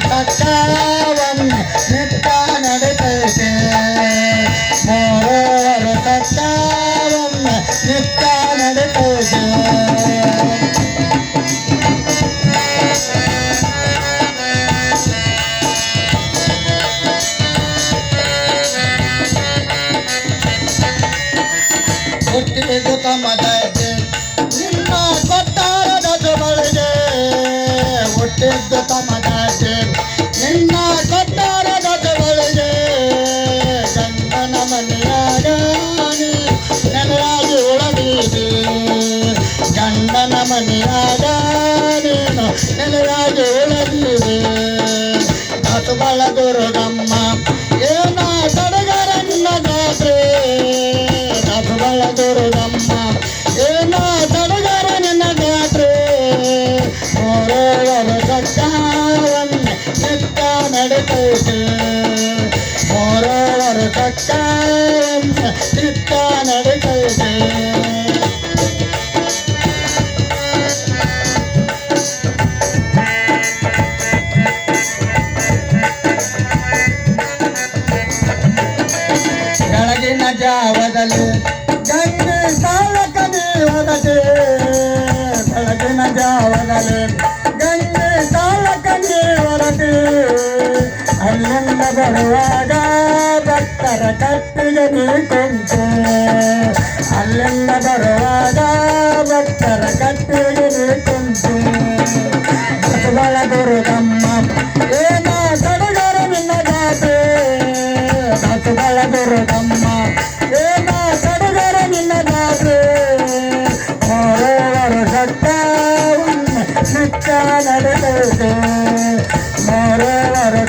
ಸತ್ಯವನ್ನ ನಿತ್ಯ ನಡೆತೈತೆ ಮೂರುವರು ಸತ್ಯವನ್ನ ನಿತ್ಯ ನಡೆತೈತೆ ಹುಟ್ಟಿದು ತಮ್ಮದೈತೆ ನಿನ್ನ ಕೊಟ್ಟಾರದ ಜೊಬಳಿಗೆ ಹುಟ್ಟಿದ್ದು ತಮ್ಮದೈತೆ ನಿನ್ನ ಕೊಟ್ಟಾರದ ಜೊಬಳಿಗೆ ಗಂಡನ ಮನೆಯಾಗ ನೆಲೆಯಾಗಿ ಉಳದಿದೆ ಗಂಡನ ಮನೆಯಾಗ ನೀನು ನೆಲೆಯಾಗಿ ಉಳದಿದೆ ದಾಸುಬಳ ದುರ್ಗಮ್ಮ ಏನ ತಡಗರನ್ನ ಗಾತ್ರೆ ದಾಸುಬಳ ದುರ್ಗಮ್ಮ ಏನ ತಡಗರ ನಿನ್ನ ಗಾತ್ರೆ ಮೂರುವರು ಸತ್ಯವನ್ನ ನಿತ್ಯ ನಡೆತೈತೆ ಮೂರುವರು ಸತ್ಯವನ್ನ ನಿತ್ಯ ನಡೆತೈತೆ ಬೆಳಗಿನ ಜಾವದಲ್ಲಿ ಗಂಗೆ ಸಾಲಕ ನೀವರದೆ ಬೆಳಗಿನ ಜಾವದಲ್ಲಿ ಗಂಗೆ ಸಾಲಕ ನೀವರದೆ ಅಲ್ಲಿಂದ ಬರುವಾಗ ಭಕ್ತರ ಕಟ್ಟಿಗೆ ನೀ ಕುಂತು ಅಲ್ಲಿಂದ ಬರುವಾಗ ಭಕ್ತರ ಕಟ್ಟಿಗೆ ನೀ ಕುಂತು ದಾಸುಬಳ ದುರ್ಗಮ್ಮ ಏನ ಸಡಗರ ನಿನ್ನ ಜಾತ್ರೆ ದಾಸುಬಳ ದುರ್ಗಮ್ಮ ಏನ ಸಡಗರ ನಿನ್ನ ಜಾತ್ರೆ ಮೂರುವರು ಸತ್ಯವನ್ನ ನಿತ್ಯ ನಡೆತೈತೆ ಮೂರುವರು